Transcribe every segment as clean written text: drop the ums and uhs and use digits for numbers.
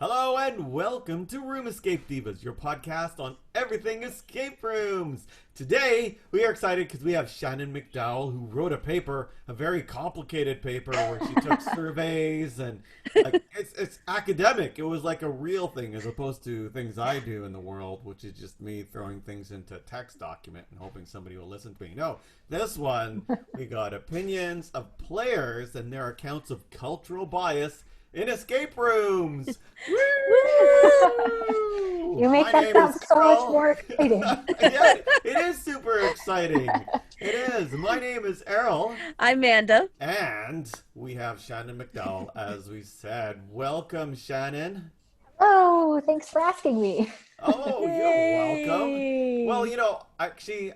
Hello and welcome to Room Escape Divas, your podcast on everything escape rooms. Today, we are excited because we have Shannon McDowel, who wrote a paper, a very complicated paper where she took surveys and it's academic. It was like a real thing as opposed to things I do in the world, which is just me throwing things into a text document and hoping somebody will listen to me. No, this one, we got opinions of players and their accounts of cultural bias in escape rooms. Woo! You make that sound so much more exciting. Yeah, it is super exciting. It is. My name is Errol. I'm Amanda. And we have Shannon McDowell, as we said. Welcome, Shannon. Oh, thanks for asking me. Oh, you're welcome. Well, actually,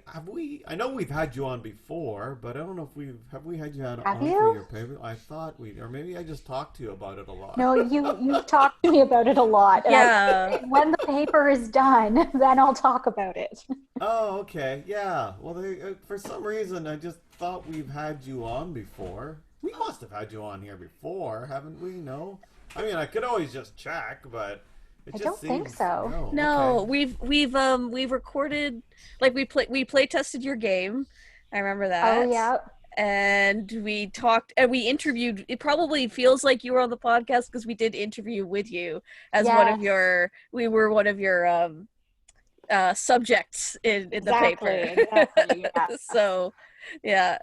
I know we've had you on before, but I don't know if have we had you on for your paper? I thought or maybe I just talked to you about it a lot. No, you've talked to me about it a lot. Yeah. When the paper is done, then I'll talk about it. Oh, okay. Yeah. Well, for some reason, I just thought we've had you on before. We must have had you on here before, haven't we? No? I mean, I could always just check, but I don't think so. No, okay. we've recorded, like we play tested your game. I remember that. Oh yeah. And we talked and we interviewed. It probably feels like you were on the podcast because we did interview with you as one of your. We were one of your subjects in the paper. Exactly. Yeah. So, yeah.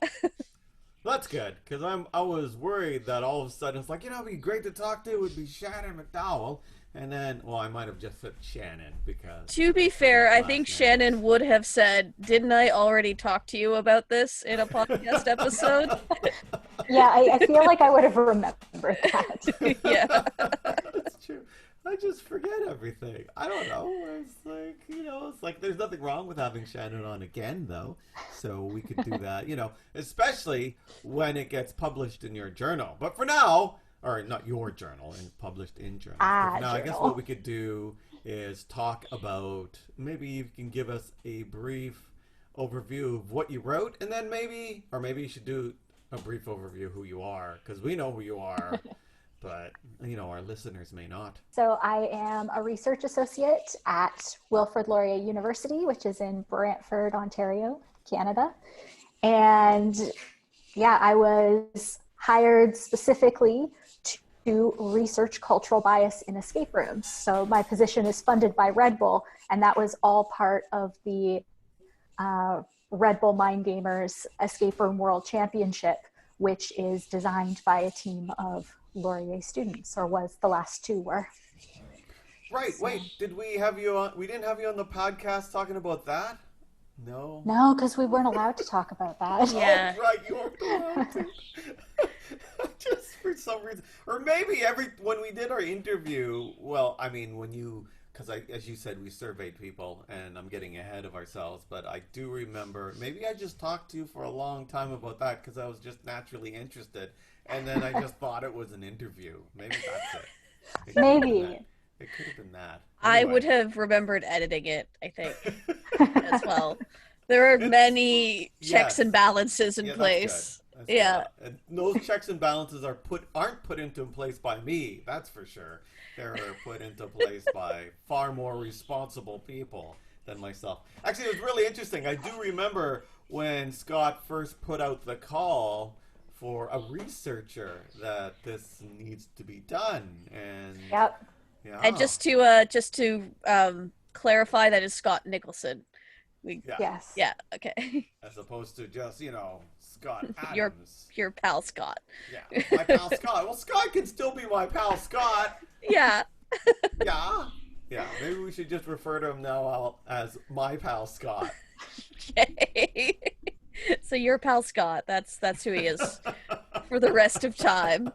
That's good, because I was worried that all of a sudden it's like, it'd be great to talk to. It would be Shannon McDowell. And then, well, I might have just said Shannon because... To be fair, I think Shannon would have said, didn't I already talk to you about this in a podcast episode? Yeah, I feel like I would have remembered that. Yeah. That's true. I just forget everything. I don't know. It's like there's nothing wrong with having Shannon on again, though. So we could do that, especially when it gets published in your journal. But for now... Or not your journal, and published in journal. Now, I guess what we could do is talk about, maybe you can give us a brief overview of what you wrote, and then maybe you should do a brief overview of who you are, because we know who you are, but, our listeners may not. So I am a research associate at Wilfrid Laurier University, which is in Brantford, Ontario, Canada. And yeah, I was hired specifically to research cultural bias in escape rooms. So my position is funded by Red Bull, and that was all part of the Red Bull Mind Gamers Escape Room World Championship, which is designed by a team of Laurier students, or was the last two were. Right, wait, did we have you on? We didn't have you on the podcast talking about that? No. No, because we weren't allowed to talk about that. Yeah. Oh, right, you weren't allowed to. Just for some reason, or maybe when we did our interview, because as you said, we surveyed people, and I'm getting ahead of ourselves, but I do remember, maybe I just talked to you for a long time about that because I was just naturally interested, and then I just thought it was an interview. Maybe that's it. Maybe. It could have been that. I Anyway. would have remembered editing it, I think, as well. There are many checks and balances in place. That's Yeah. good. And those checks and balances aren't put into place by me, that's for sure. They're put into place by far more responsible people than myself. Actually, it was really interesting. I do remember when Scott first put out the call for a researcher that this needs to be done, and Yep. yeah. And just to clarify, that is Scott Nicholson. Yes. Yeah. Okay. As opposed to just Scott Your Adams. pal Scott. Yeah, my pal Scott. Well, Scott can still be my pal Scott. Yeah. Yeah. Maybe we should just refer to him now as my pal Scott. Okay. So your pal Scott. That's who he is for the rest of time.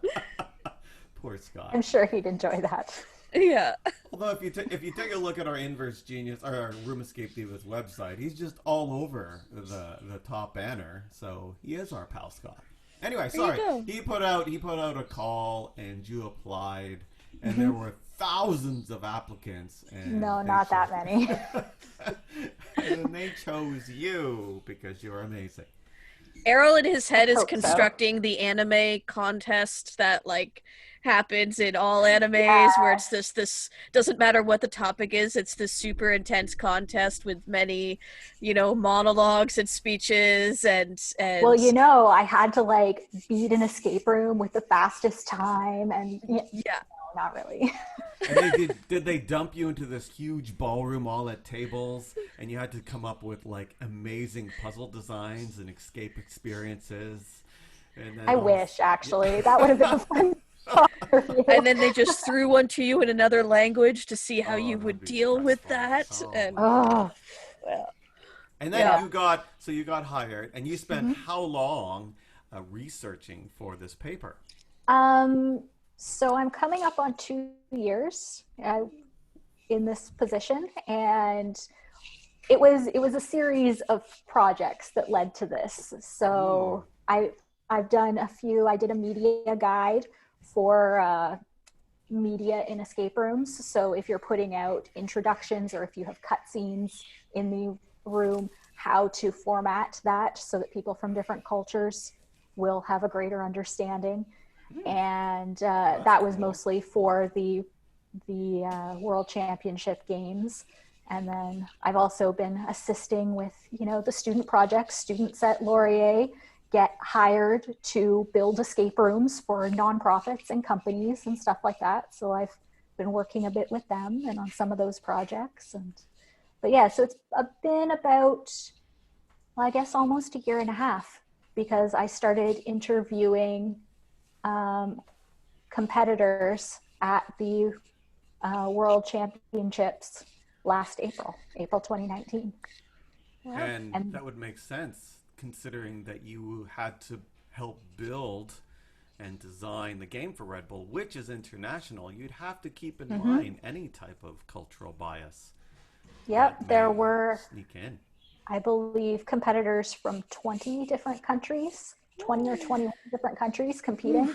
Poor Scott. I'm sure he'd enjoy that. Yeah. Although if you take a look at our Inverse Genius or our Room Escape Divas website, he's just all over the top banner. So he is our pal Scott. Anyway, sorry. He put out a call and you applied, and there were thousands of applicants. And No, not that many. And they chose you because you're amazing. Errol in his head is Hope so. constructing the anime contest that like happens in all animes where it's this doesn't matter what the topic is, it's this super intense contest with many, monologues and speeches and Well, I had to like beat an escape room with the fastest time, and yeah. no, not really. And did they dump you into this huge ballroom all at tables, and you had to come up with like amazing puzzle designs and escape experiences? And then I wish, actually. That would have been a fun part. And then they just threw one to you in another language to see how you would that'd be deal with stressful. that. And Oh, well, And then you got hired, and you spent how long researching for this paper? so I'm coming up on 2 years in this position, and it was a series of projects that led to this. So I've done a few. I did a media guide for media in escape rooms. So if you're putting out introductions or if you have cutscenes in the room, how to format that so that people from different cultures will have a greater understanding. And that was mostly for the World Championship games. And then I've also been assisting with, the student projects. Students at Laurier get hired to build escape rooms for nonprofits and companies and stuff like that. So I've been working a bit with them and on some of those projects. But yeah, so it's been about, well, I guess almost a year and a half, because I started interviewing competitors at the World Championships last April 2019. And that would make sense, considering that you had to help build and design the game for Red Bull, which is international. You'd have to keep in mind any type of cultural bias. Yep, there were, sneak in. I believe, competitors from 20 different countries, 20 or 21 different countries competing.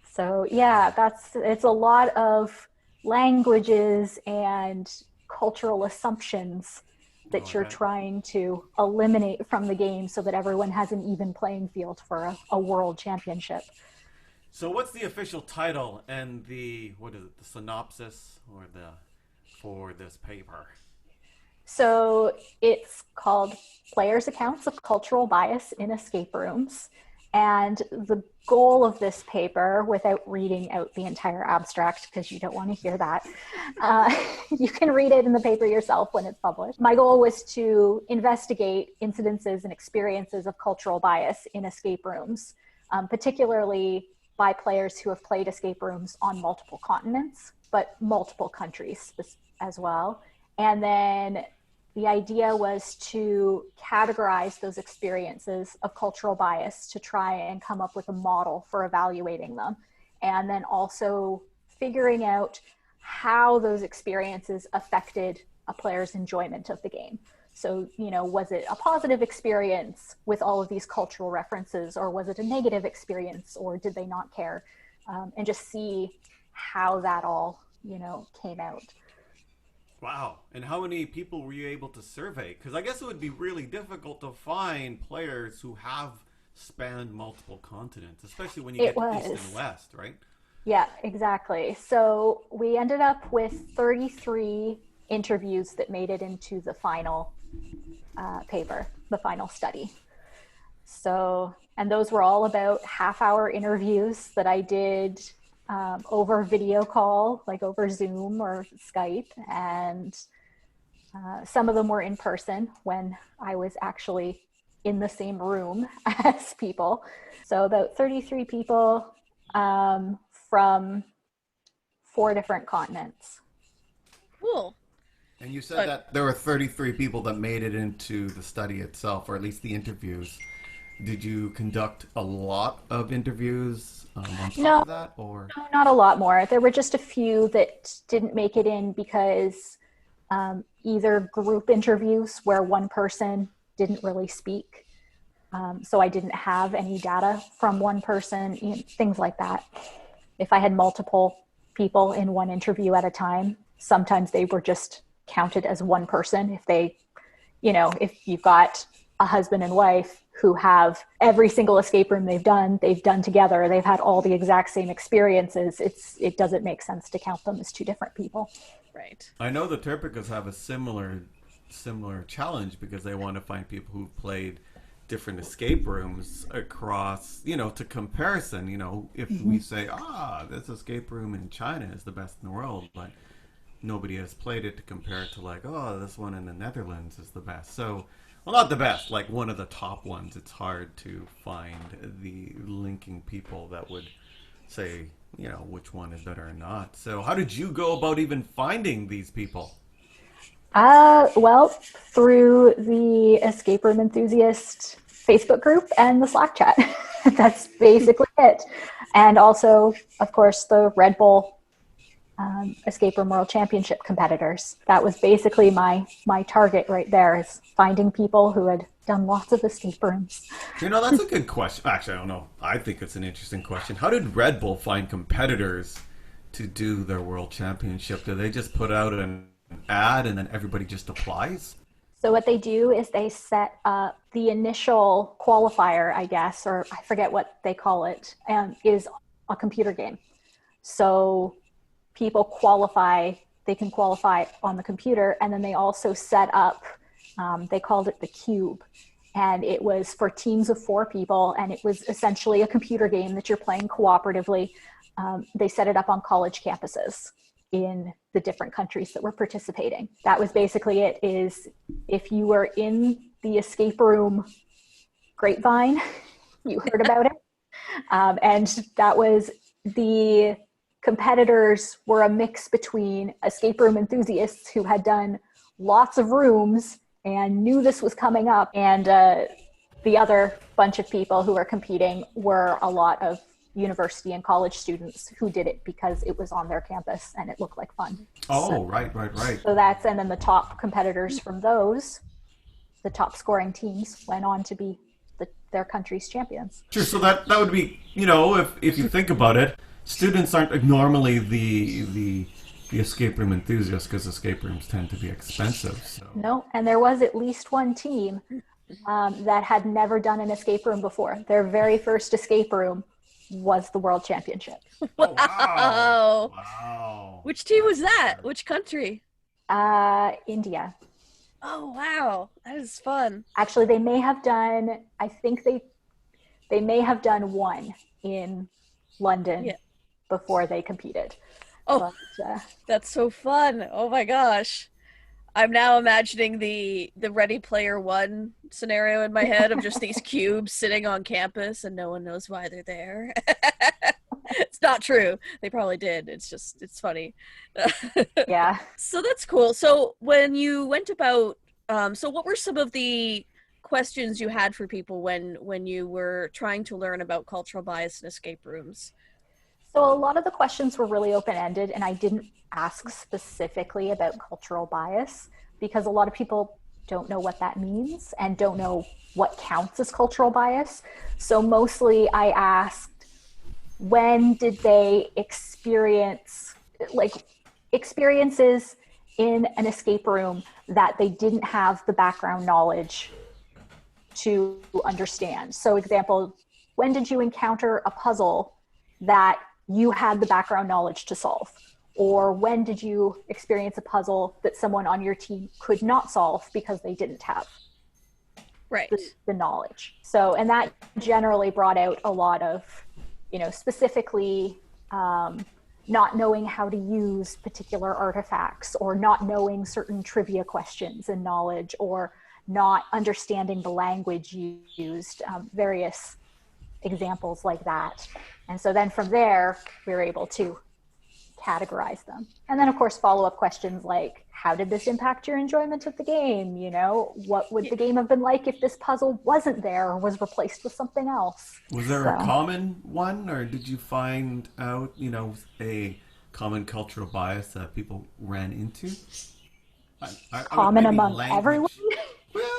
So yeah, it's a lot of languages and cultural assumptions that you're trying to eliminate from the game so that everyone has an even playing field for a world championship. So what's the official title and the synopsis for this paper? So it's called Players' Accounts of Cultural Bias in Escape Rooms. And the goal of this paper, without reading out the entire abstract, because you don't want to hear that, you can read it in the paper yourself when it's published. My goal was to investigate incidences and experiences of cultural bias in escape rooms, particularly by players who have played escape rooms on multiple continents, but multiple countries as well. And then the idea was to categorize those experiences of cultural bias to try and come up with a model for evaluating them. And then also figuring out how those experiences affected a player's enjoyment of the game. So, was it a positive experience with all of these cultural references, or was it a negative experience, or did they not care? And just see how that all, came out. Wow. And how many people were you able to survey? Because I guess it would be really difficult to find players who have spanned multiple continents, especially when you get to East and West, right? Yeah, exactly. So we ended up with 33 interviews that made it into the final paper, the final study. So, and those were all about half-hour interviews that I did over video call, like over Zoom or Skype, and some of them were in person when I was actually in the same room as people. So about 33 people from 4 different continents. Cool. And you said that there were 33 people that made it into the study itself, or at least the interviews. Did you conduct a lot of interviews on top of that? Or? No, not a lot more. There were just a few that didn't make it in because either group interviews where one person didn't really speak. So I didn't have any data from one person, things like that. If I had multiple people in one interview at a time, sometimes they were just counted as one person. If they, if you've got a husband and wife who have every single escape room they've done together. They've had all the exact same experiences. It doesn't make sense to count them as two different people. Right. I know the Terpicas have a similar challenge because they want to find people who've played different escape rooms across, to comparison, if we say, this escape room in China is the best in the world, but nobody has played it, to compare it to like, this one in the Netherlands is the best. So, well, not the best, like one of the top ones. It's hard to find the linking people that would say, which one is better or not. So how did you go about even finding these people? Well, through the Escape Room Enthusiast Facebook group and the Slack chat. That's basically it. And also, of course, the Red Bull Escape Room World Championship competitors. That was basically my target right there, is finding people who had done lots of escape rooms. That's a good question. Actually, I don't know. I think it's an interesting question. How did Red Bull find competitors to do their World Championship? Do they just put out an ad and then everybody just applies? So what they do is they set up the initial qualifier, I guess, or I forget what they call it, is a computer game. So people qualify, they can qualify on the computer, and then they also set up, they called it the Cube, and it was for teams of 4 people, and it was essentially a computer game that you're playing cooperatively. They set it up on college campuses in the different countries that were participating. That was basically it, is if you were in the escape room grapevine, you heard about it. And that was, the competitors were a mix between escape room enthusiasts who had done lots of rooms and knew this was coming up, and the other bunch of people who were competing were a lot of university and college students who did it because it was on their campus and it looked like fun. Right. So that's, and then the top competitors from those, the top scoring teams, went on to be their country's champions. Sure. So that would be, if you think about it, students aren't normally the escape room enthusiasts, because escape rooms tend to be expensive. So. No, and there was at least one team that had never done an escape room before. Their very first escape room was the World Championship. Wow. Wow. Which team was that? Which country? India. Oh, wow. That is fun. Actually, they may have done, I think they may have done one in London before they competed. Oh, but, that's so fun. Oh my gosh. I'm now imagining the Ready Player One scenario in my head of just these cubes sitting on campus and no one knows why they're there. It's not true. They probably did. It's funny. Yeah. So that's cool. So when you went about, so what were some of the questions you had for people when you were trying to learn about cultural bias in escape rooms? So a lot of the questions were really open-ended, and I didn't ask specifically about cultural bias because a lot of people don't know what that means and don't know what counts as cultural bias. So mostly I asked, when did they experience, experiences in an escape room that they didn't have the background knowledge to understand? So example, when did you encounter a puzzle that you had the background knowledge to solve? Or when did you experience a puzzle that someone on your team could not solve because they didn't have the knowledge? So, and that generally brought out a lot of, specifically not knowing how to use particular artifacts, or not knowing certain trivia questions and knowledge, or not understanding the language used, various examples like that. And so then from there, we were able to categorize them. And then, of course, follow-up questions like, how did this impact your enjoyment of the game? What would the game have been like if this puzzle wasn't there or was replaced with something else? Was there a common one, or did you find out, a common cultural bias that people ran into? Common among everyone?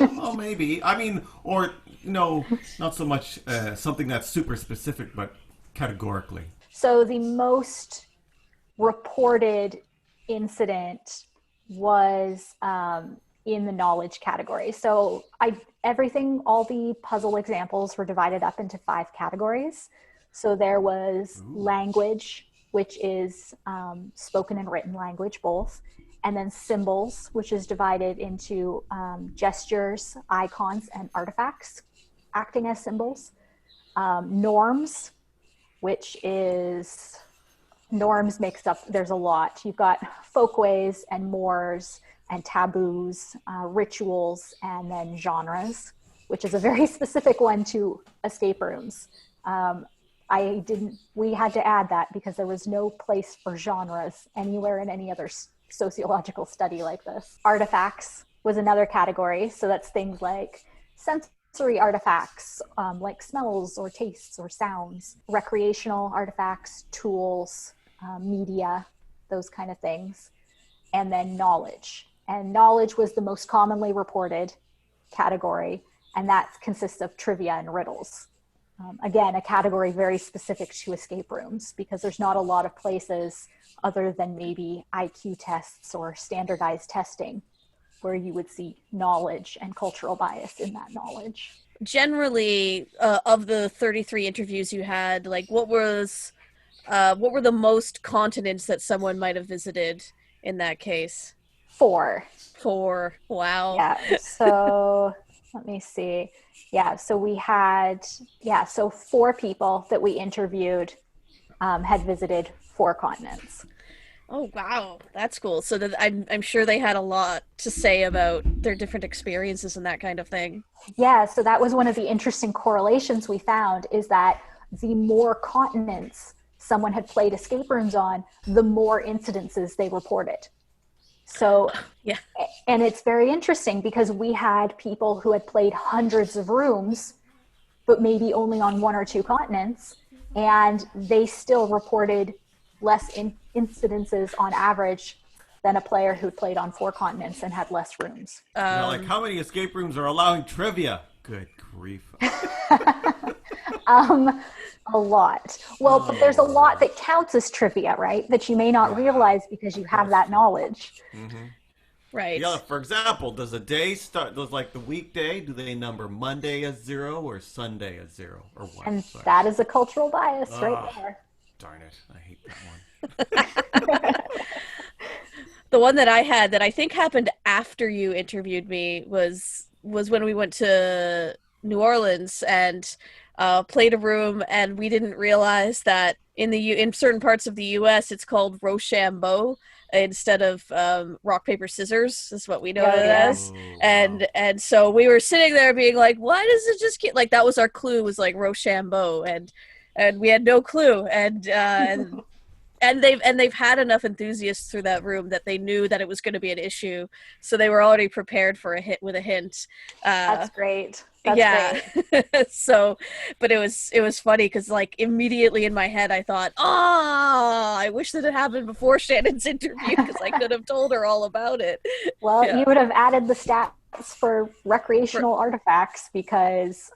Well, maybe. I mean, or, not so much something that's super specific, but categorically. So the most reported incident was in the knowledge category. So all the puzzle examples were divided up into 5 categories. So there was language, which is spoken and written language both, and then symbols, which is divided into gestures, icons, and artifacts acting as symbols. Norms, which is norms makes up, there's a lot. You've got folkways and mores and taboos, rituals, and then genres, which is a very specific one to escape rooms. We had to add that because there was no place for genres anywhere in any other sociological study like this. Artifacts was another category. So that's things like sensory artifacts, like smells or tastes or sounds, recreational artifacts, tools, media, those kind of things. And then knowledge. And knowledge was the most commonly reported category, and that consists of trivia and riddles. Again, a category very specific to escape rooms because there's not a lot of places other than maybe IQ tests or standardized testing where you would see knowledge and cultural bias in that knowledge. Generally, of the 33 interviews you had, like what were the most continents that someone might have visited in that case? 4. Wow. Yeah. So let me see. Yeah. So we had, 4 people that we interviewed had visited 4 continents. Oh, wow. That's cool. So I'm sure they had a lot to say about their different experiences and that kind of thing. Yeah. So that was one of the interesting correlations we found, is that the more continents someone had played escape rooms on, the more incidences they reported. So, yeah. And it's very interesting because we had people who had played hundreds of rooms, but maybe only on 1 or 2 continents, and they still reported less incidences on average than a player who played on 4 continents and had less rooms. Like, how many escape rooms are allowing trivia? Good grief. A lot. Well, but there's a lot that counts as trivia, right? That you may not realize because you have that knowledge. Mm-hmm. Right. Yeah, for example, does a day start, like the weekday, do they number Monday as 0 or Sunday as 0 or 1? And that is a cultural bias right there. Darn it. I hate that one. The one that I had that I think happened after you interviewed me was when we went to New Orleans and played a room, and we didn't realize that in certain parts of the U.S. it's called Rochambeau instead of rock paper scissors is what we know it as. Wow. And so we were sitting there being like, why does it just keep, like, that was our clue, was like Rochambeau, and we had no clue, and they've had enough enthusiasts through that room that they knew that it was going to be an issue, so they were already prepared for a hint. That's great. That's great. So, but it was funny because, like, immediately in my head I thought, I wish that it happened before Shannon's interview because I could have told her all about it. Well, you would have added the stats for recreational artifacts because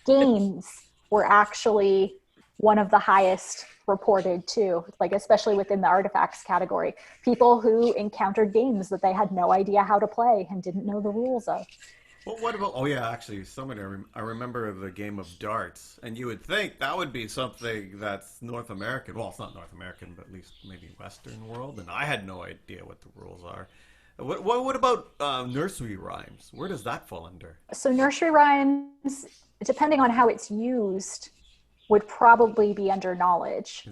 games were actually one of the highest reported too, like especially within the artifacts category. People who encountered games that they had no idea how to play and didn't know the rules of. Well, what about, actually, I remember the game of darts, and you would think that would be something that's North American. Well, it's not North American, but at least maybe Western world, and I had no idea what the rules are. What about Nursery Rhymes? Where does that fall under? So Nursery Rhymes, depending on how it's used, would probably be under knowledge.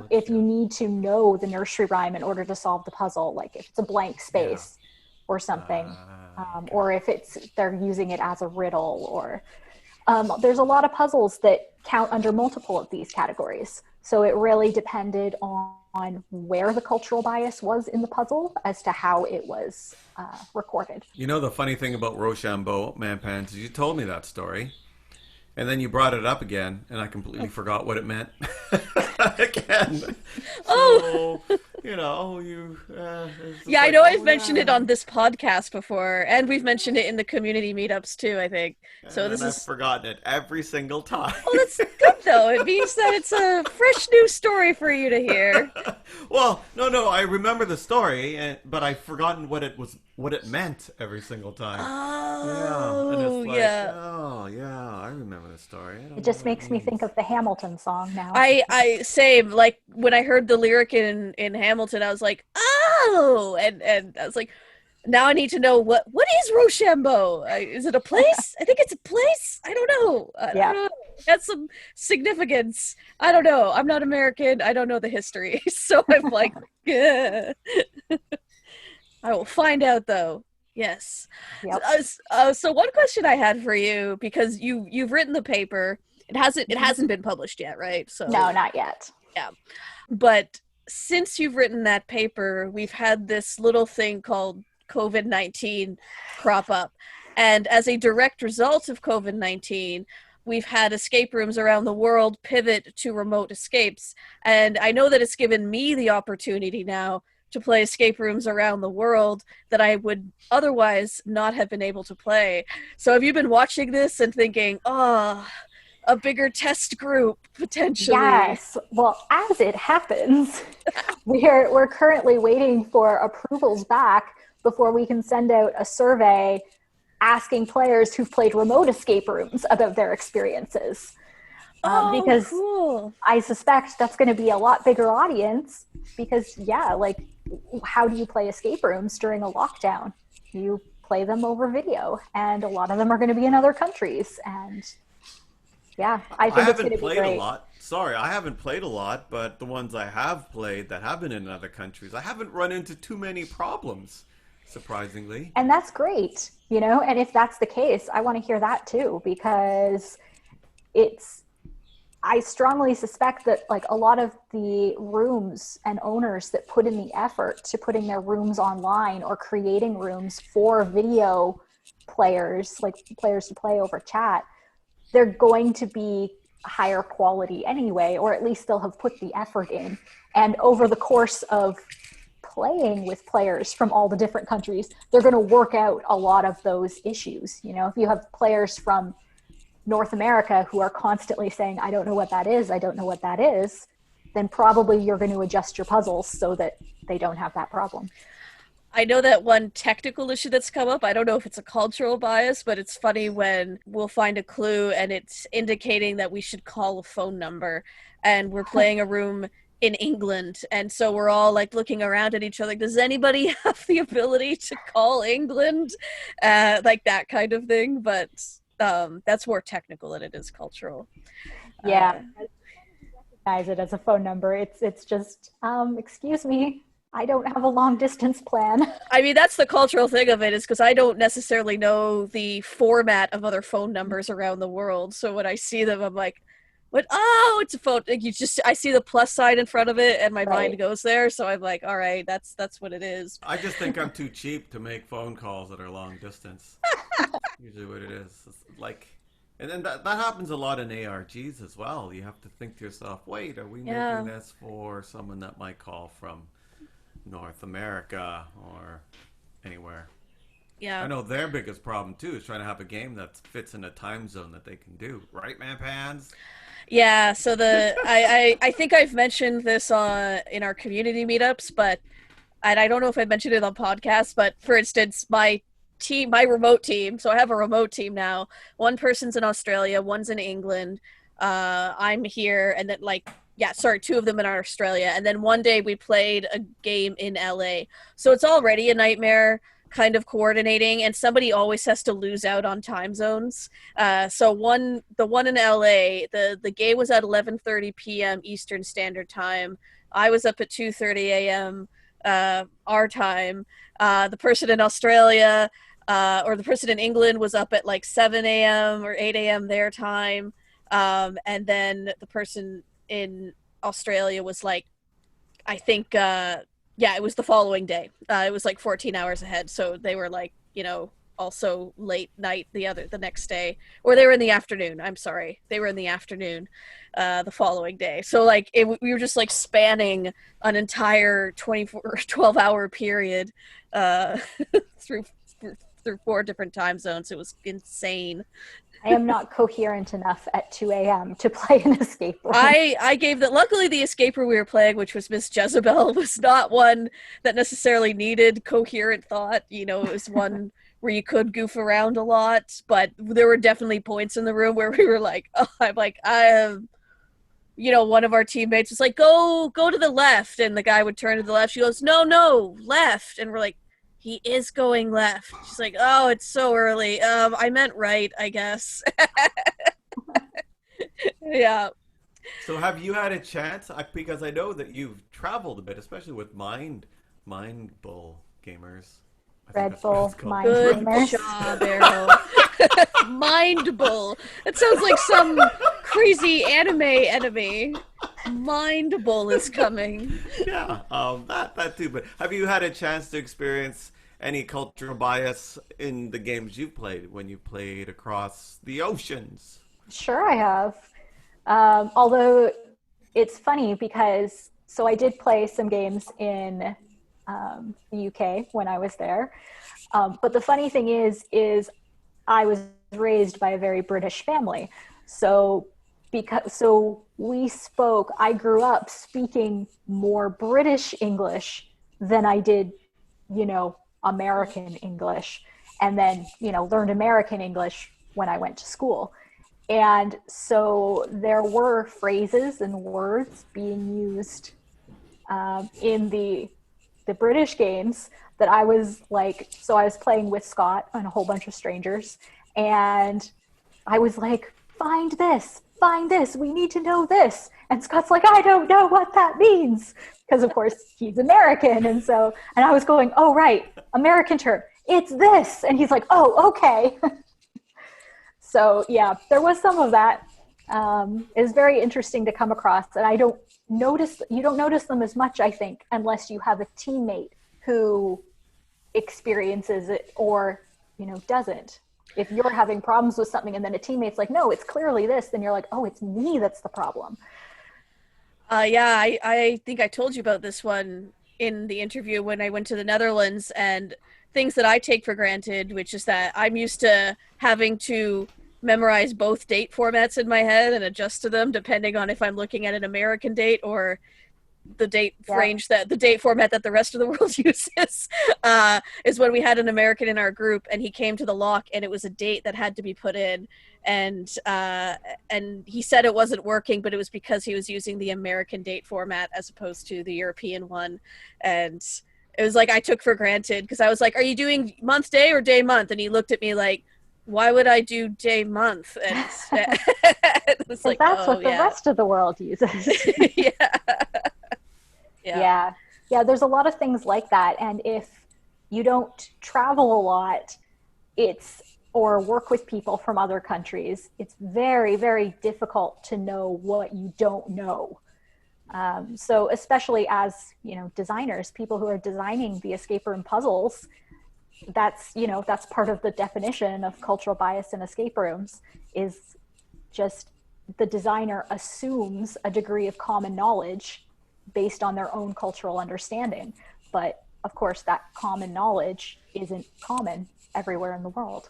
If you need to know the nursery rhyme in order to solve the puzzle, like if it's a blank space or something, or if they're using it as a riddle, or there's a lot of puzzles that count under multiple of these categories. So it really depended on where the cultural bias was in the puzzle as to how it was recorded. You know, the funny thing about Rochambeau, Manpans, is you told me that story. And then you brought it up again, and I completely forgot what it meant. again. Oh. So, you know, it's just Yeah, I like, know oh I've mentioned it yeah. on this podcast before, and we've mentioned it in the community meetups too, I think. And So then this I've is, forgotten it every single time. oh, that's good though. It means that it's a fresh new story for you to hear. Well, no, I remember the story, but I've forgotten what it meant every single time. Yeah, and Oh, it's like, yeah. oh yeah, I remember the story. I It don't know just what it makes me think means. of the Hamilton song now. I same, like when I heard the lyric in Hamilton, I was like, oh, and I was like, now I need to know what is Rochambeau? Is it a place? I think it's a place. I don't know. I Yeah. don't know. It has some significance. I don't know. I'm not American. I don't know the history, so I'm like, "Ugh." I will find out though. Yes. Yep. So one question I had for you, because you've written the paper. It Mhm. hasn't been published yet, right? No, So not yet. yeah. But since you've written that paper, we've had this little thing called COVID-19 crop up. And as a direct result of COVID-19, we've had escape rooms around the world pivot to remote escapes. And I know that it's given me the opportunity now to play escape rooms around the world that I would otherwise not have been able to play. So have you been watching this and thinking, oh, a bigger test group potentially? Yes. Well, as it happens, we're currently waiting for approvals back before we can send out a survey asking players who've played remote escape rooms about their experiences. Oh, Because cool. I suspect that's going to be a lot bigger audience because, yeah, like, how do you play escape rooms during a lockdown? You play them over video, and a lot of them are going to be in other countries. And yeah, I I think it's going haven't to be played a great. lot. Sorry, I haven't played a lot, but the ones I have played that have been in other countries, I haven't run into too many problems, surprisingly. And that's great, you know, and if that's the case, I want to hear that too, because it's, I strongly suspect that like a lot of the rooms and owners that put in the effort to putting their rooms online or creating rooms for video players, like players to play over chat, they're going to be higher quality anyway, or at least they'll have put the effort in. And over the course of playing with players from all the different countries, they're going to work out a lot of those issues. You know, if you have players from North America who are constantly saying, I don't know what that is, I don't know what that is, then probably you're going to adjust your puzzles so that they don't have that problem. I know that one technical issue that's come up, I don't know if it's a cultural bias, but it's funny when we'll find a clue and it's indicating that we should call a phone number, and we're playing a room in England, and so we're all like looking around at each other, like, does anybody have the ability to call England? Like that kind of thing, but that's more technical than it is cultural. Yeah, Uh, recognize it as a phone number. It's just, excuse me, I don't have a long distance plan. I mean, that's the cultural thing of it, is because I don't necessarily know the format of other phone numbers around the world. So when I see them, I'm like, "What? Oh, it's a phone." Like I see the plus sign in front of it, and my mind Right. goes there. So I'm like, "All right, that's what it is." I just think I'm too cheap to make phone calls that are long distance. Usually what it is. It's like, and then that happens a lot in ARGs as well. You have to think to yourself, wait, are we Yeah, making this for someone that might call from North America or anywhere? I yeah. know their biggest problem too is trying to have a game that fits in a time zone that they can do. Right, man, pans? Yeah, so I think I've mentioned this in our community meetups, but and I don't know if I mentioned it on podcasts, but for instance, my remote team. So I have a remote team now. One person's in Australia, one's in England. I'm here, and then like yeah, sorry, two of them in Australia, and then one day we played a game in LA. So it's already a nightmare kind of coordinating, and somebody always has to lose out on time zones. So the one in LA, the game was at 11:30 p.m. Eastern Standard Time. I was up at 2:30 a.m. Our time. The person in Australia or the person in England was up at like 7 a.m. or 8 a.m. their time. And then the person in Australia was like, I think, yeah, it was the following day. It was like 14 hours ahead. So they were like, also late night the next day, or they were in the afternoon. I'm sorry, they were in the afternoon the following day. So like we were just like spanning an entire 12-hour period uh, through through 4 different time zones. It was insane. I am not coherent enough at 2 a.m. to play an escape room. I gave that. Luckily, the escape room we were playing, which was Miss Jezebel, was not one that necessarily needed coherent thought. You know, it was one where you could goof around a lot, but there were definitely points in the room where we were like, oh, I'm like, I am. You know, one of our teammates was like, go to the left, and the guy would turn to the left. She goes, no, left, and we're like, he is going left. She's like, oh, it's so early. I meant right, I guess. Yeah. So have you had a chance? Because I know that you've traveled a bit, especially with Mind Bull gamers. I think Red that's what Bull it's called. Mind Good Gamers. job, Arrow. Mind Bull. That sounds like some crazy anime enemy. Mind Bull is coming. Yeah, that too. But have you had a chance to experience any cultural bias in the games you've played when you played across the oceans? Sure, I have. Although it's funny because, so I did play some games in the UK when I was there. But the funny thing is I was raised by a very British family. So I grew up speaking more British English than I did, American English, and then, learned American English when I went to school. And so there were phrases and words being used in the British games that I was like, so I was playing with Scott and a whole bunch of strangers, and I was like, find this, we need to know this. And Scott's like, I don't know what that means. Because of course he's American. And I was going, oh, right, American term, it's this. And he's like, oh, okay. So yeah, there was some of that. It was very interesting to come across, and you don't notice them as much, I think, unless you have a teammate who experiences it or, doesn't. If you're having problems with something and then a teammate's like, no, it's clearly this, then you're like, oh, it's me that's the problem. Yeah, I think I told you about this one in the interview when I went to the Netherlands, and things that I take for granted, which is that I'm used to having to memorize both date formats in my head and adjust to them depending on if I'm looking at an American date or the date range that the date format that the rest of the world uses. Is when we had an American in our group, and he came to the lock, and it was a date that had to be put in, and he said it wasn't working, but it was because he was using the American date format as opposed to the European one. And it was like I took for granted, because I was like, are you doing month day or day month? And he looked at me like, why would I do day month? And it was like, that's what the rest of the world uses. Yeah. There's a lot of things like that. And if you don't travel a lot, or work with people from other countries, it's very, very difficult to know what you don't know. So especially as, designers, people who are designing the escape room puzzles, that's part of the definition of cultural bias in escape rooms, is just the designer assumes a degree of common knowledge based on their own cultural understanding. But of course, that common knowledge isn't common everywhere in the world,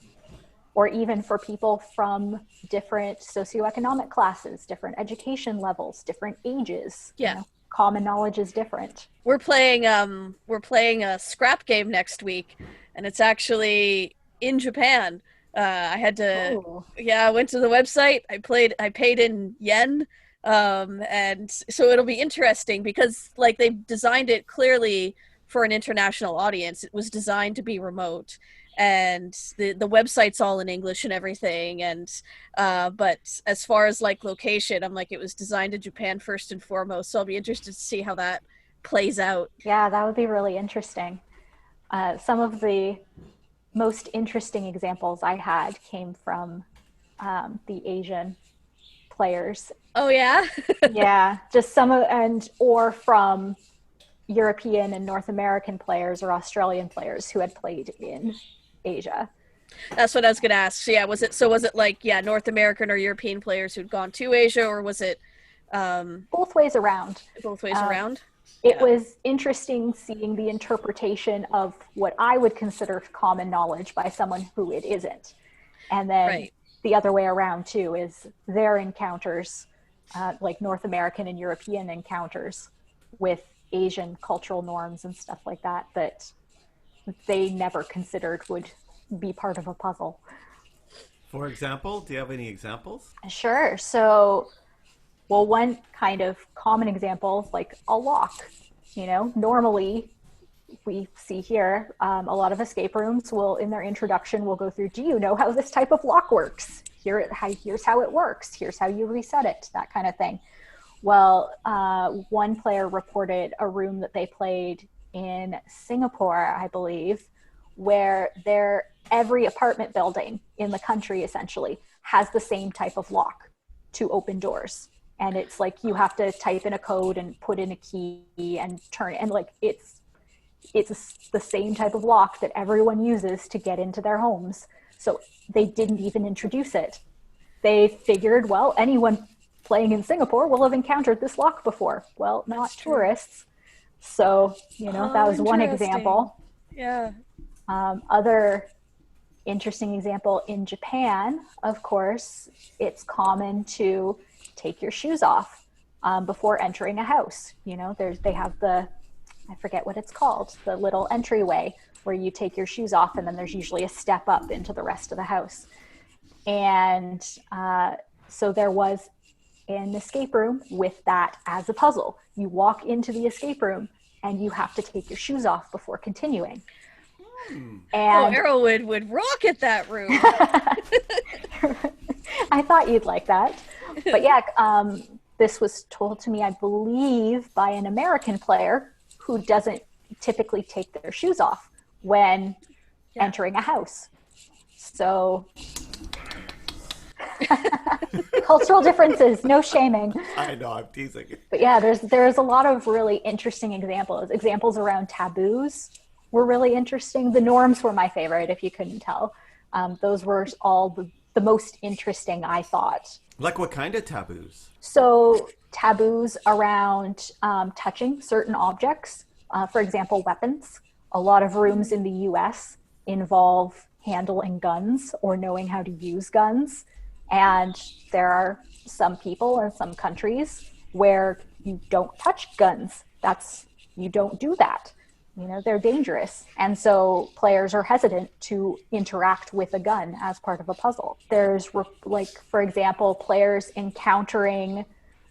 or even for people from different socioeconomic classes, different education levels, different ages. Yeah. Common knowledge is different. We're playing a scrap game next week, and it's actually in Japan. I had to, I went to the website. I paid in yen. And so it'll be interesting because like they've designed it clearly for an international audience. It was designed to be remote, and the website's all in English and everything. And, but as far as like location, I'm like, it was designed in Japan first and foremost. So I'll be interested to see how that plays out. Yeah, that would be really interesting. Some of the most interesting examples I had came from, the Asian players. Oh yeah. Yeah, just or from European and North American players or Australian players who had played in Asia. That's what I was gonna ask. So, yeah, was it like, yeah, North American or European players who'd gone to Asia, or was it Both ways around. both ways around? It Yeah. was interesting seeing the interpretation of what I would consider common knowledge by someone who it isn't. And then Right. the other way around too is their encounters, like North American and European encounters with Asian cultural norms and stuff like that, that they never considered would be part of a puzzle. For example, do you have any examples? Sure. So, well, one kind of common example, like a lock. Normally we see here a lot of escape rooms will, in their introduction, will go through, do you know how this type of lock works? Here's how it works. Here's how you reset it, that kind of thing. Well, one player reported a room that they played in Singapore, I believe, where every apartment building in the country essentially has the same type of lock to open doors. And it's like you have to type in a code and put in a key and turn it. And like it's the same type of lock that everyone uses to get into their homes. So they didn't even introduce it. They figured, well, anyone playing in Singapore will have encountered this lock before. Well, not tourists. So, that was one example. Yeah. Other interesting example in Japan, of course, it's common to take your shoes off before entering a house. They have I forget what it's called, the little entryway where you take your shoes off, and then there's usually a step up into the rest of the house. And so there was an escape room with that as a puzzle. You walk into the escape room and you have to take your shoes off before continuing. And Errol would rock at that room. I thought you'd like that. But yeah, this was told to me, I believe, by an American player who doesn't typically take their shoes off when entering a house. So cultural differences, no shaming. I know, I'm teasing. But yeah, there's a lot of really interesting examples. Examples around taboos were really interesting. The norms were my favorite, if you couldn't tell. Those were all the most interesting, I thought. Like what kind of taboos? So taboos around touching certain objects, for example, weapons. A lot of rooms in the US involve handling guns or knowing how to use guns. And there are some people in some countries where you don't touch guns. You don't do that. They're dangerous. And so players are hesitant to interact with a gun as part of a puzzle. There's, like, for example, players encountering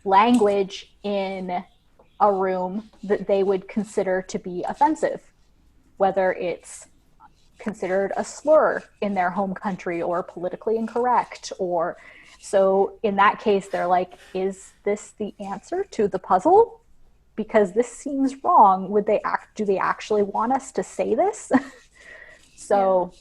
language in a room that they would consider to be offensive, whether it's considered a slur in their home country or politically incorrect. Or so in that case, they're like, is this the answer to the puzzle? Because this seems wrong. Do they actually want us to say this? So,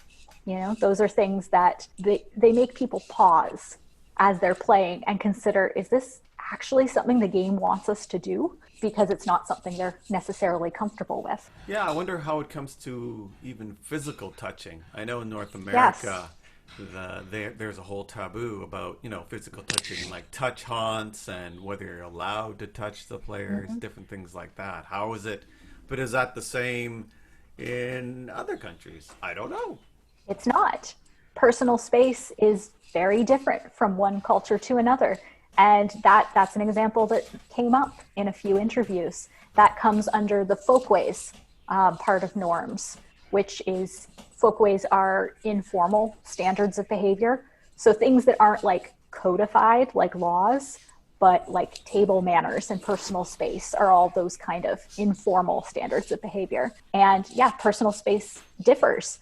those are things that they make people pause as they're playing and consider, is this actually something the game wants us to do? Because it's not something they're necessarily comfortable with. Yeah, I wonder how it comes to even physical touching. I know in North America, there's a whole taboo about, physical touching, like touch haunts and whether you're allowed to touch the players, different things like that. How is it? But is that the same in other countries? I don't know. It's not. Personal space is very different from one culture to another. And that's an example that came up in a few interviews. That comes under the folkways part of norms, which is folkways are informal standards of behavior. So things that aren't like codified, like laws, but like table manners and personal space are all those kind of informal standards of behavior. And yeah, personal space differs.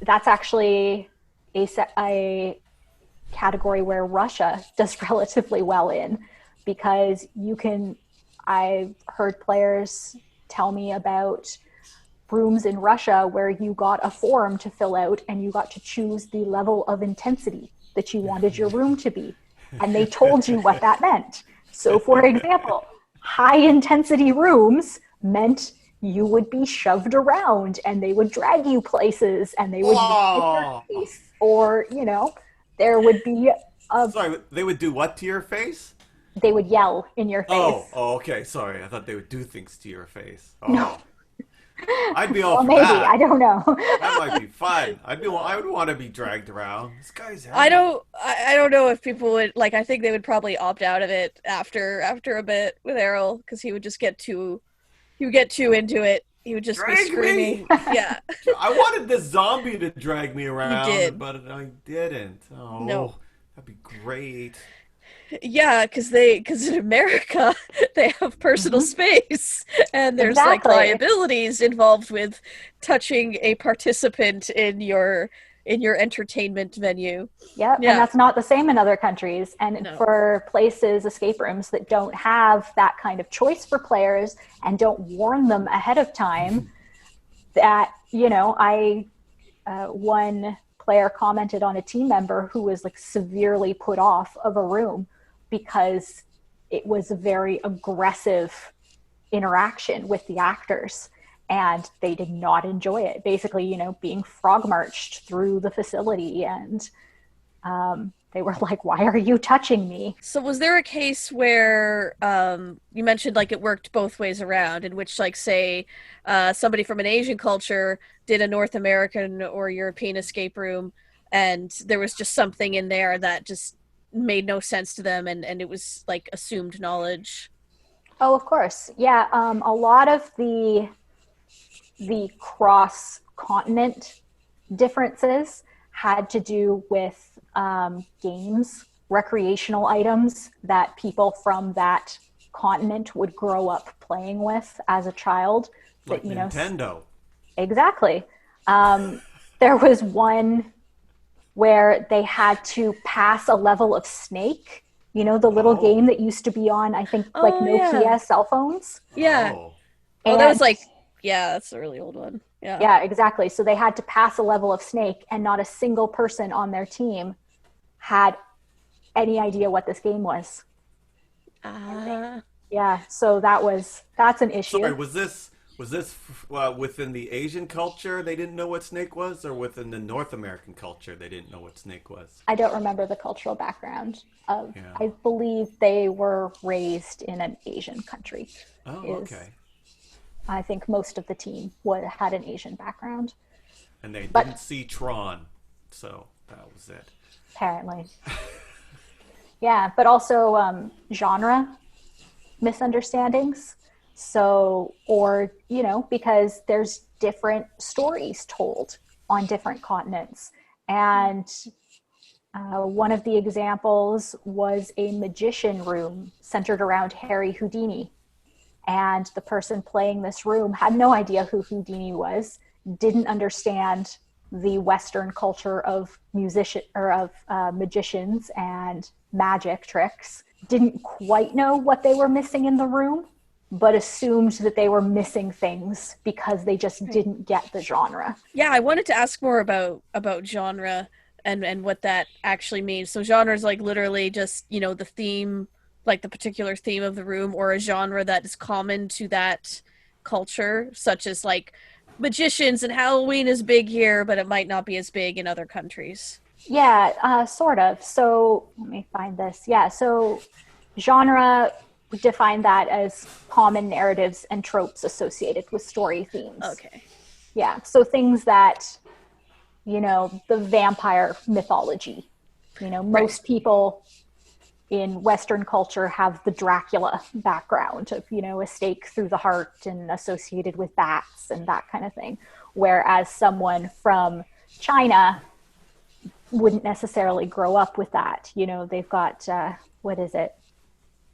That's actually a category where Russia does relatively well in, because I've heard players tell me about rooms in Russia where you got a form to fill out and you got to choose the level of intensity that you wanted your room to be. And they told you what that meant. So for example, high intensity rooms meant you would be shoved around and they would drag you places and they would yell in your Oh, face, or there would be a sorry. They would do what to your face? they would yell in your Oh, face. oh, okay. Sorry, I thought they would do things to your face. No. Oh, I'd be all Well, for maybe, I that. don't know. That might be fun. I would want to be dragged around. This guy's I heavy. don't I don't know if people would like. I think they would probably opt out of it after a bit with Errol, because he would get too into it. He would just be Drag me. screaming. Yeah, I wanted this zombie to drag me you around, did. but I didn't. No. Oh, that'd be great. Yeah, because in America they have personal Mhm. space, and there's like Exactly. liabilities involved with touching a participant in your entertainment venue. Yep, and Yeah. that's not the same in other countries. And No. for places, escape rooms that don't have that kind of choice for players and don't warn them ahead of time, that I one player commented on a team member who was like severely put off of a room because it was a very aggressive interaction with the actors and they did not enjoy it, basically being frog marched through the facility, and they were like, why are you touching me? So was there a case where you mentioned like it worked both ways around, in which like say somebody from an Asian culture did a North American or European escape room, and there was just something in there that just made no sense to them, and it was like assumed knowledge? Oh, of course. Yeah, a lot of the cross continent differences had to do with games, recreational items that people from that continent would grow up playing with as a child. That, Like Nintendo. exactly. Um, there was one where they had to pass a level of Snake, the little Oh, game that used to be on, I think, like Oh yeah, Nokia cell phones. yeah. oh. Oh, that And was like, yeah, that's a really old one. Yeah. yeah, exactly. So they had to pass a level of Snake, and not a single person on their team had any idea what this game was. Ah. Yeah, so that's an Sorry, issue. was this within the Asian culture they didn't know what snake was, or within the North American culture they didn't know what snake was? I don't remember the cultural background of. Yeah. I believe they were raised in an Asian country. Oh, Is okay. I think most of the team had an Asian background, And they but didn't see Tron, so that was it. apparently, yeah. But also genre misunderstandings. So, or, because there's different stories told on different continents. And one of the examples was a magician room centered around Harry Houdini. And the person playing this room had no idea who Houdini was, didn't understand the Western culture of magicians and magic tricks, didn't quite know what they were missing in the room, but assumed that they were missing things because they just Right. didn't get the genre. Yeah, I wanted to ask more about genre and what that actually means. So genre is like literally just, the theme, like the particular theme of the room, or a genre that is common to that culture, such as like magicians and Halloween is big here, but it might not be as big in other countries. Yeah, sort of. So let me find this. Yeah, so genre, we define that as common narratives and tropes associated with story themes. Okay. Yeah, so things that, the vampire mythology. Right. Most people in Western culture have the Dracula background of, a stake through the heart and associated with bats and that kind of thing. Whereas someone from China wouldn't necessarily grow up with that. They've got, what is it?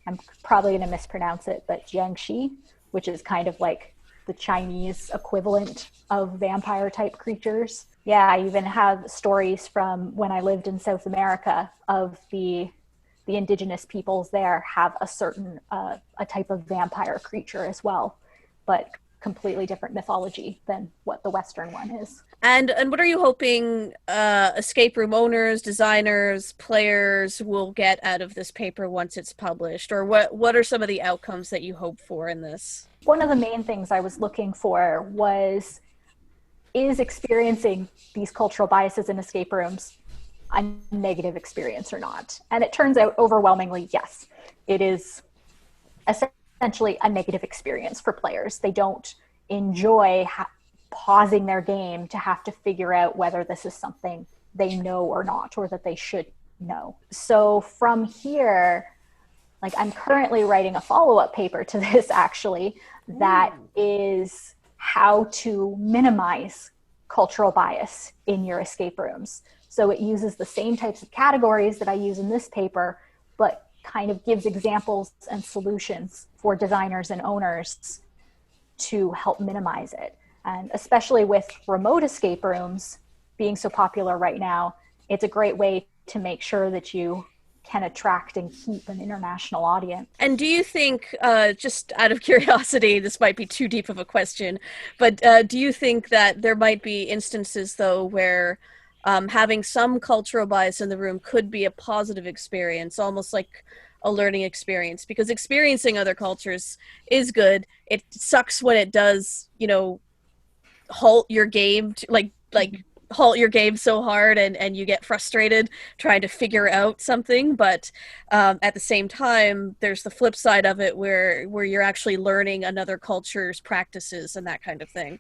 I'm probably going to mispronounce it, but Jiangxi, which is kind of like the Chinese equivalent of vampire type creatures. Yeah, I even have stories from when I lived in South America of the indigenous peoples there have a certain a type of vampire creature as well, but completely different mythology than what the Western one is. And what are you hoping escape room owners, designers, players will get out of this paper once it's published? Or what are some of the outcomes that you hope for in this? One of the main things I was looking for was, is experiencing these cultural biases in escape rooms a negative experience or not? And it turns out overwhelmingly, yes, it is essentially a negative experience for players. They don't enjoy pausing their game to have to figure out whether this is something they know or not, or that they should know. So from here, like, I'm currently writing a follow-up paper to this, actually, that is how to minimize cultural bias in your escape rooms. So it uses the same types of categories that I use in this paper, but kind of gives examples and solutions for designers and owners to help minimize it. And especially with remote escape rooms being so popular right now, it's a great way to make sure that you can attract and keep an international audience. And do you think, just out of curiosity, this might be too deep of a question, but do you think that there might be instances, though, where having some cultural bias in the room could be a positive experience, almost like a learning experience? Because experiencing other cultures is good. It sucks when it does, halt your game, halt your game so hard and you get frustrated trying to figure out something. But at the same time, there's the flip side of it where you're actually learning another culture's practices and that kind of thing.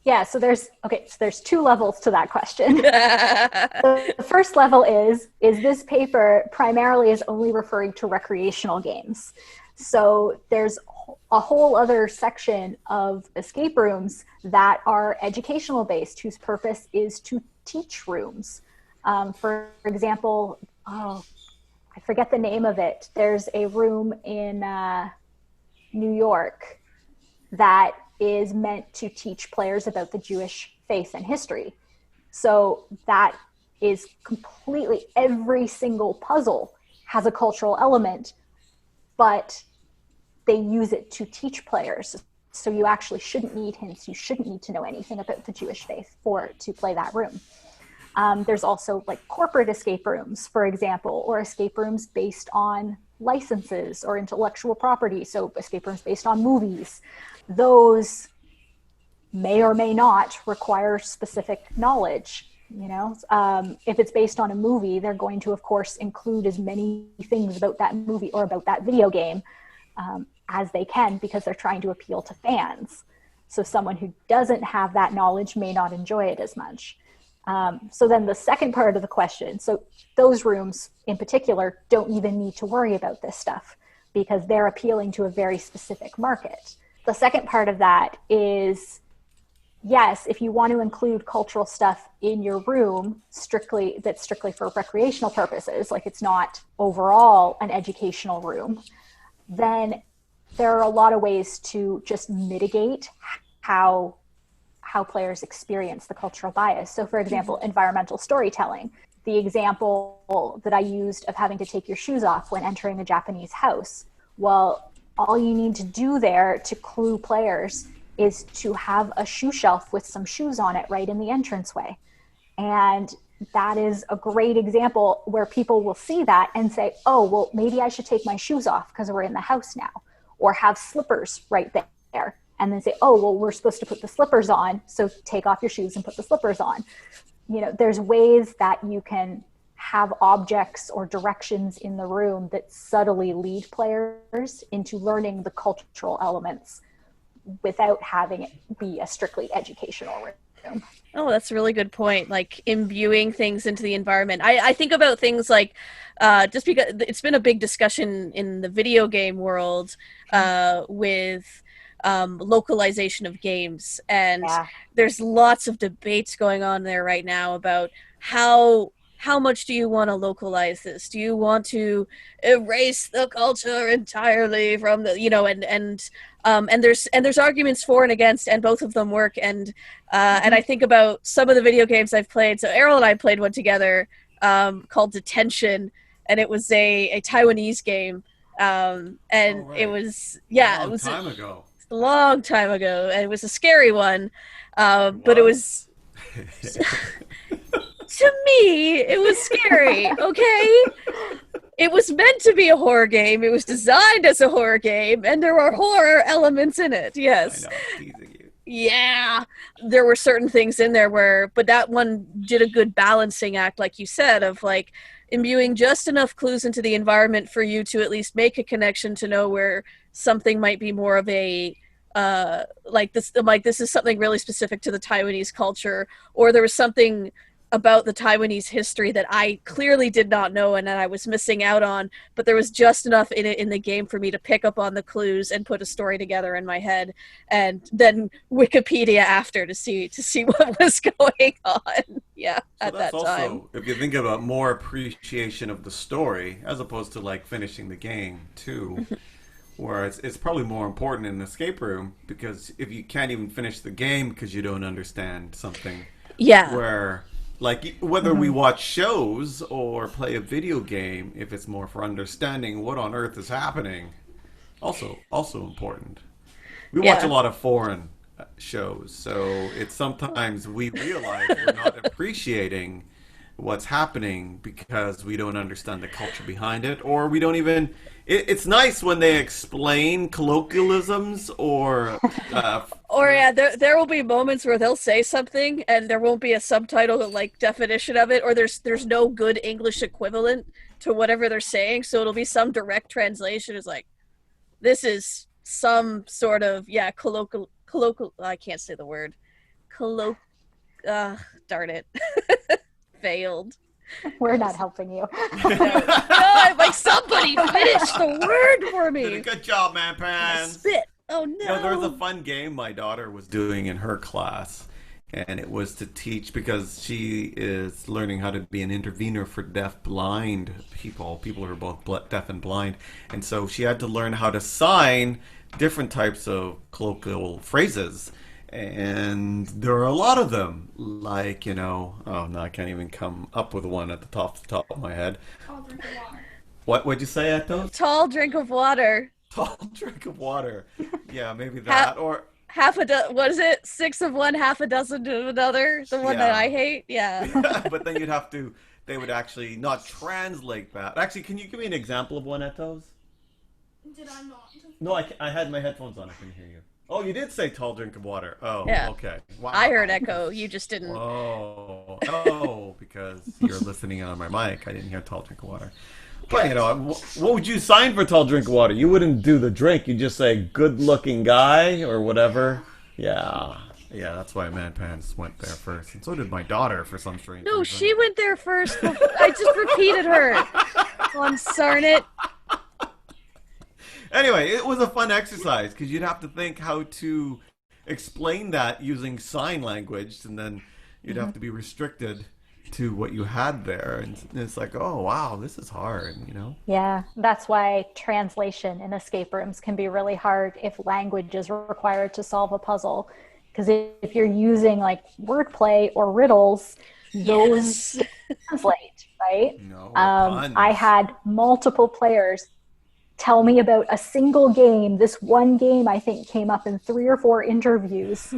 Yeah, so there's two levels to that question. The first level is this paper primarily is only referring to recreational games. So there's a whole other section of escape rooms that are educational based, whose purpose is to teach rooms. For example, I forget the name of it. There's a room in New York that is meant to teach players about the Jewish faith and history. So that is completely, every single puzzle has a cultural element, but they use it to teach players. So you actually shouldn't need hints. You shouldn't need to know anything about the Jewish faith to play that room. There's also like corporate escape rooms, for example, or escape rooms based on licenses or intellectual property. So escape rooms based on movies. Those may or may not require specific knowledge. If it's based on a movie, they're going to, of course, include as many things about that movie or about that video game as they can, because they're trying to appeal to fans. So someone who doesn't have that knowledge may not enjoy it as much. So then the second part of the question, so those rooms in particular don't even need to worry about this stuff because they're appealing to a very specific market. The second part of that is, yes, if you want to include cultural stuff in your room, that's strictly for recreational purposes, like it's not overall an educational room, then there are a lot of ways to just mitigate how players experience the cultural bias. So for example, environmental storytelling. The example that I used of having to take your shoes off when entering a Japanese house. Well, all you need to do there to clue players is to have a shoe shelf with some shoes on it right in the entranceway. And that is a great example where people will see that and say, oh, well, maybe I should take my shoes off because we're in the house now, or have slippers right there. And then say, oh, well, we're supposed to put the slippers on, so take off your shoes and put the slippers on. There's ways that you can have objects or directions in the room that subtly lead players into learning the cultural elements without having it be a strictly educational room. Oh, that's a really good point. Like imbuing things into the environment. I think about things like, just because it's been a big discussion in the video game world with localization of games. And there's lots of debates going on there right now about how much do you want to localize this? Do you want to erase the culture entirely from the, and there's arguments for and against, and both of them work. And I think about some of the video games I've played. So Errol and I played one together called Detention, and it was a Taiwanese game. It was, it was time ago. a long time ago, and it was a scary one. But it was to me, it was scary. Okay, it was meant to be a horror game. It was designed as a horror game, and there were horror elements in it. I Yes. know, I'm teasing you. Yeah, there were certain things in there but that one did a good balancing act, like you said, of like imbuing just enough clues into the environment for you to at least make a connection to know where something might be more of a like this is something really specific to the Taiwanese culture, or there was something about the Taiwanese history that I clearly did not know and that I was missing out on, but there was just enough in it in the game for me to pick up on the clues and put a story together in my head, and then Wikipedia after to see what was going on. Yeah, So at that's that time. also, if you think about more appreciation of the story, as opposed to like finishing the game too, where it's probably more important in an escape room, because if you can't even finish the game because you don't understand something, Yeah. where like whether we watch shows or play a video game, if it's more for understanding what on earth is happening, also important. We watch a Yeah. lot of foreign shows, so it's sometimes we realize we're not appreciating what's happening because we don't understand the culture behind it, or we don't even. It's nice when they explain colloquialisms or Or yeah, there will be moments where they'll say something and there won't be a subtitle like definition of it, or there's no good English equivalent to whatever they're saying, so it'll be some direct translation. Is like, this is some sort of colloquial. I can't say the word. Colloq. Darn it, failed. We're not helping you. No, I'm like, somebody finish the word for did a me. good job, man, pants. Spit. Oh No, there was a no. fun game my daughter was doing in her class, and it was to teach, because she is learning how to be an intervener for deaf-blind people who are both deaf and blind, and so she had to learn how to sign different types of colloquial phrases, and there are a lot of them, like, oh no, I can't even come up with one at the top of my head. I'll drink the water. What'd you say, Eto? Tall drink of water. Tall drink of water. Yeah, maybe Ha- that, or Half a dozen. What is it? Six of one, half a dozen of another. The one that Yeah. I hate. Yeah. but then they would actually not translate that. Actually, can you give me an example of one at those? Did I not? No, I had my headphones on. I couldn't hear you. Oh, you did say tall drink of water. Oh, Yeah. okay. Wow. I heard echo. You just didn't. Oh, because you're listening on my mic. I didn't hear tall drink of water. But, what would you sign for tall drink of water? You wouldn't do the drink. You'd just say good looking guy or whatever. Yeah. Yeah, that's why Man Pants went there first. And so did my daughter for some strange No, reason. she went there first. I just repeated her. On Sarnet. Anyway, it was a fun exercise because you'd have to think how to explain that using sign language, and then you'd have to be restricted to what you had there. And it's like, oh, wow, this is hard. Yeah, that's why translation in escape rooms can be really hard if language is required to solve a puzzle. Because if you're using like wordplay or riddles, those translate, right? No, I had multiple players tell me about a single game. This one game, I think, came up in 3 or 4 interviews.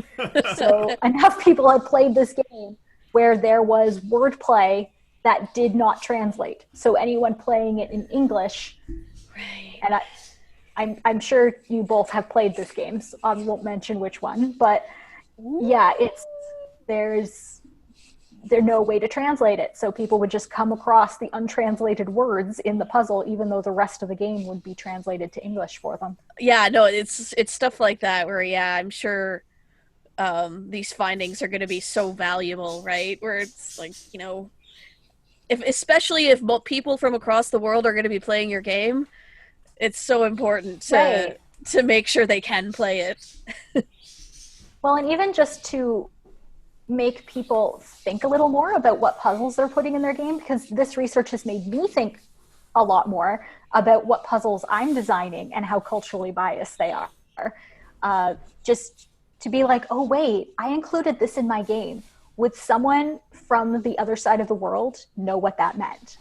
So enough people had played this game where there was wordplay that did not translate. So anyone playing it in English, Right. and I'm sure you both have played this game, so I won't mention which one, but yeah, there's no way to translate it. So people would just come across the untranslated words in the puzzle, even though the rest of the game would be translated to English for them. Yeah, no, it's stuff like that where, yeah, I'm sure these findings are going to be so valuable, right? Where it's like, especially if people from across the world are going to be playing your game, it's so important Right. to make sure they can play it. Well, and even just to make people think a little more about what puzzles they're putting in their game, because this research has made me think a lot more about what puzzles I'm designing and how culturally biased they are. Just to be like, oh, wait, I included this in my game. Would someone from the other side of the world know what that meant?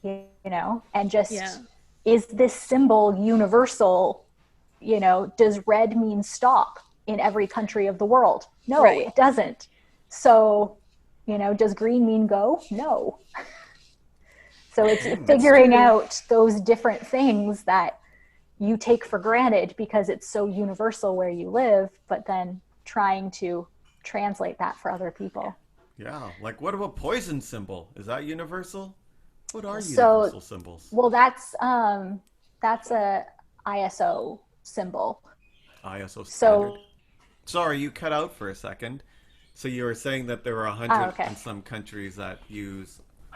And just, Yeah. is this symbol universal does red mean stop in every country of the world? No, Right. it doesn't. So, does green mean go? No. So it's figuring out those different things that you take for granted because it's so universal where you live, but then trying to translate that for other people. Yeah, like what about poison symbol? Is that universal? What are So, universal symbols? well, that's a ISO symbol. ISO standard. So, Sorry, you cut out for a second. So you were saying that there are 100 okay. and some countries that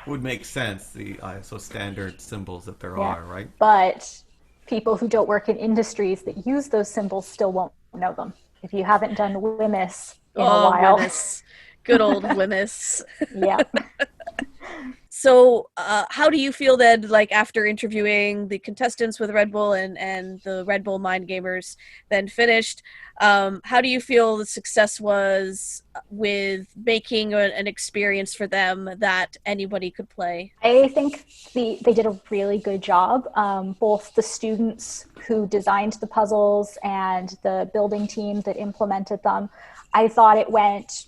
would make sense, the ISO standard symbols that there are, right? But people who don't work in industries that use those symbols still won't know them. If you haven't done WMIS in a while. WMIS. Good old WMIS. Yeah. So, how do you feel then, like after interviewing the contestants with Red Bull and the Red Bull Mind Gamers then finished, how do you feel the success was with making an experience for them that anybody could play? I think they did a really good job. Both the students who designed the puzzles and the building team that implemented them, I thought it went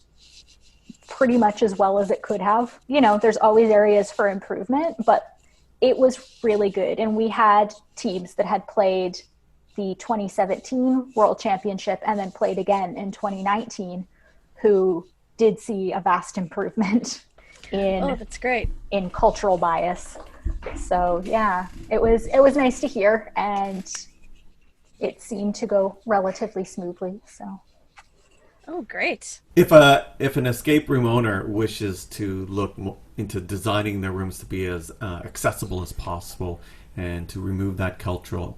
pretty much as well as it could have. There's always areas for improvement, but it was really good. And we had teams that had played the 2017 World Championship and then played again in 2019 who did see a vast improvement that's great. in cultural bias. So yeah, it was nice to hear, and it seemed to go relatively smoothly. So. Oh, great. If an escape room owner wishes to look into designing their rooms to be as accessible as possible and to remove that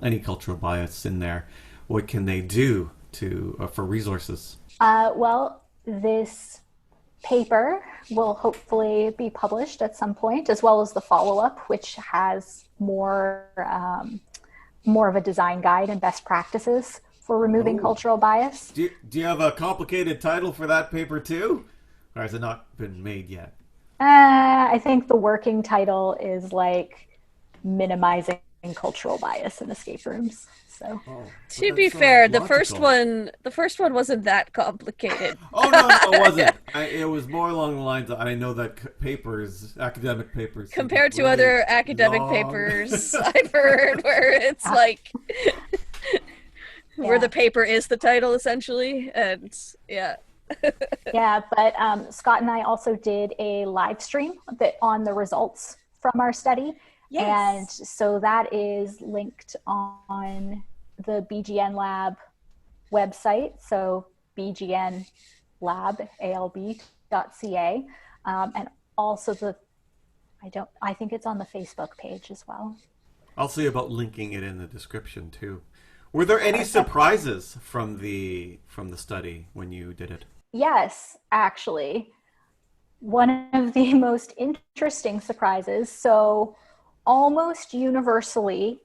any cultural bias in there, what can they do for resources? Well, this paper will hopefully be published at some point, as well as the follow-up, which has more of a design guide and best practices for removing cultural bias. Do you have a complicated title for that paper too? Or has it not been made yet? I think the working title is like minimizing cultural bias in escape rooms. So to be fair, the first one wasn't that complicated. Oh no, it wasn't. It was more along the lines of, I know that academic papers, compared to other academic papers I've heard, where it's like where the paper is the title essentially, and yeah. Yeah, but Scott and I also did a live stream on the results from our study. Yes. And so that is linked on the BGNLab website. So BGNLab, ALB.ca. And also I think it's on the Facebook page as well. I'll see about linking it in the description too. Were there any surprises from the study when you did it? Yes, actually. One of the most interesting surprises. So almost universally,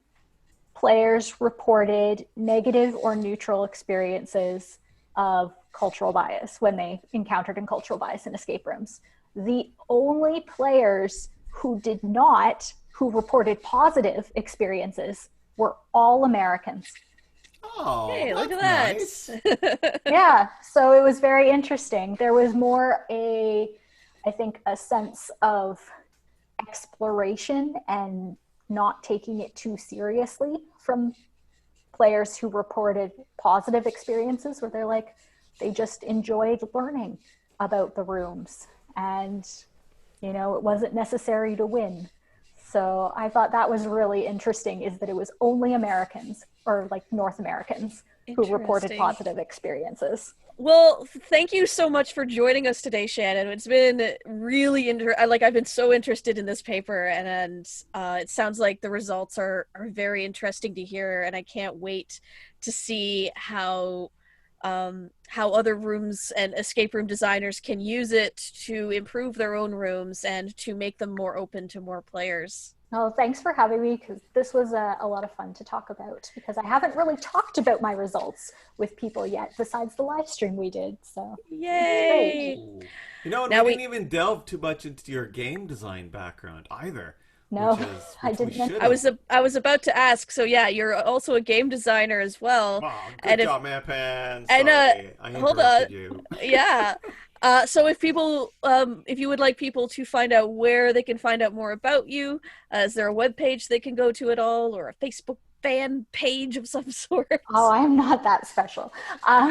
players reported negative or neutral experiences of cultural bias when they encountered cultural bias in escape rooms. The only players who reported positive experiences were all Americans. Oh, hey, look at that. Nice. Yeah, so it was very interesting. There was more I think a sense of exploration and not taking it too seriously from players who reported positive experiences where they're like, they just enjoyed learning about the rooms and, it wasn't necessary to win. So I thought that was really interesting, is that it was only Americans or like North Americans who reported positive experiences. Well, thank you so much for joining us today, Shannon. It's been really I've been so interested in this paper, and it sounds like the results are very interesting to hear, and I can't wait to see how other rooms and escape room designers can use it to improve their own rooms and to make them more open to more players. Oh, thanks for having me, because this was a lot of fun to talk about, because I haven't really talked about my results with people yet, besides the live stream we did. So yay! We didn't even delve too much into your game design background either. No, I which we didn't know. should I have. was I was about to ask. So yeah, you're also a game designer as well. Wow, And good if job, man, Pan. and Sorry, I hold on, interrupted you. yeah. So if you would like people to find out where they can find out more about you, is there a web page they can go to at all, or a Facebook fan page of some sort? Oh, I'm not that special. Um,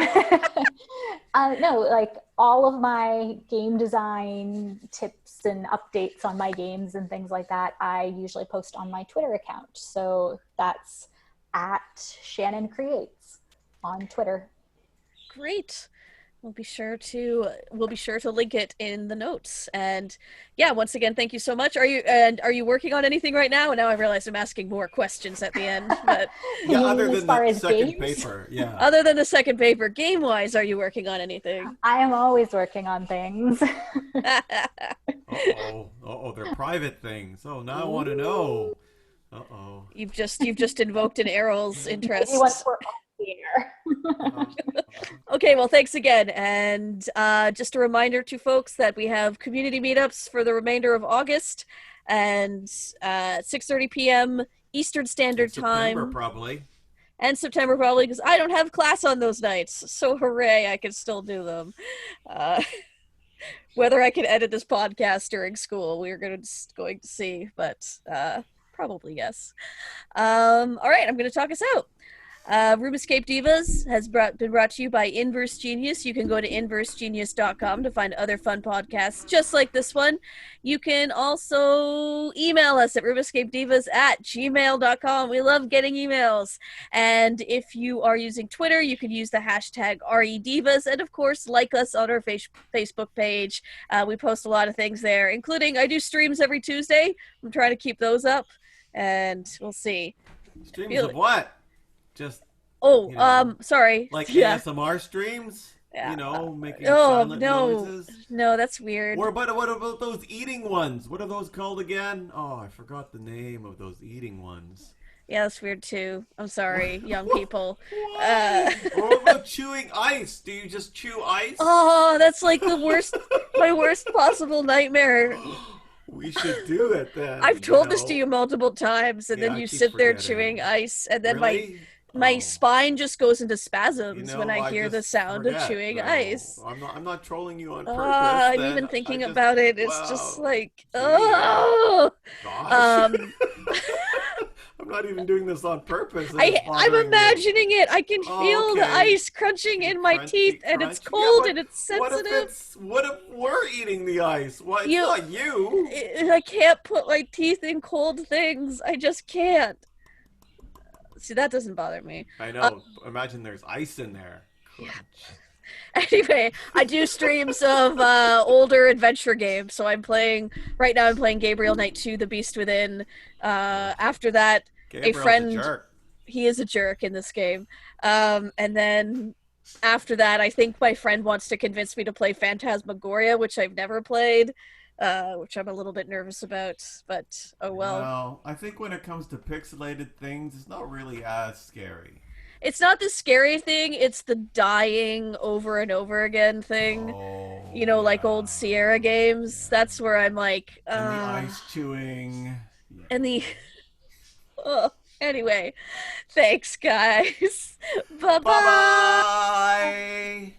no, like all of my game design tips and updates on my games and things like that, I usually post on my Twitter account. So that's at Shannon Creates on Twitter. Great. We'll be sure to link it in the notes. And yeah, once again, thank you so much. Are you working on anything right now? And now I realize I'm asking more questions at the end, but Yeah, other As than far the as second games? paper. Yeah. other than the second paper, game wise, are you working on anything? I am always working on things. Uh-oh, they're private things. Oh, now I want to know. Uh-oh. You've just invoked an Errol's Maybe interest. once we're off the air. Okay, well, thanks again. And just a reminder to folks that we have community meetups for the remainder of August and 6:30 p.m. Eastern Standard September, Time. probably. And September probably because I don't have class on those nights. So hooray, I can still do them. Uh, whether I can edit this podcast during school, we're going to see, but probably yes. All right, I'm going to talk us out. Room Escape Divas has been brought to you by Inverse Genius. You can go to inversegenius.com to find other fun podcasts just like this one. You can also email us at roomescapedivas@gmail.com. We love getting emails. And if you are using Twitter, you can use the hashtag REDivas. And of course, like us on our Facebook page. We post a lot of things there, including I do streams every Tuesday. I'm trying to keep those up, and we'll see. Streams of what? Just Sorry. like Yeah. ASMR streams? Yeah. Making Oh, silent no. noises? No, that's weird. Or but what about those eating ones? What are those called again? Oh, I forgot the name of those eating ones. Yeah, that's weird too. I'm sorry, young people. What? Or what about chewing ice? Do you just chew ice? Oh, that's like the worst, my worst possible nightmare. We should do it then. I've told this to you multiple times, and Yeah, then I you keep sit there forgetting. chewing ice, and then Really? my Oh. spine just goes into spasms when I hear the just sound of forget, chewing though. ice. I'm not trolling you on purpose. I'm then. even thinking I just- about it. It's wow. just like, See? oh. Gosh. I'm not even doing this on purpose. I'm bothering me. imagining it. I can feel the Okay. ice crunching in my Crunchy, teeth, and it's crunchy. cold Yeah, and it's What sensitive. if we're eating the ice? What? It's You- not you. I can't put my teeth in cold things. I just can't. See, that doesn't bother me. I know. Imagine there's ice in there. Anyway, I do streams of older adventure games. So I'm playing Gabriel Knight 2: The Beast Within. After that, Gabriel's friend- a jerk. he is a jerk in this game. And then after that, I think my friend wants to convince me to play Phantasmagoria, which I've never played, which I'm a little bit nervous about. But oh well. Well, I think when it comes to pixelated things, it's not really as scary. It's not the scary thing, it's the dying over and over again thing. Oh, You know, like old yeah. Sierra games. That's where I'm like, And the ice chewing. Yeah. and the oh, anyway, thanks guys. Bye-bye. Bye-bye.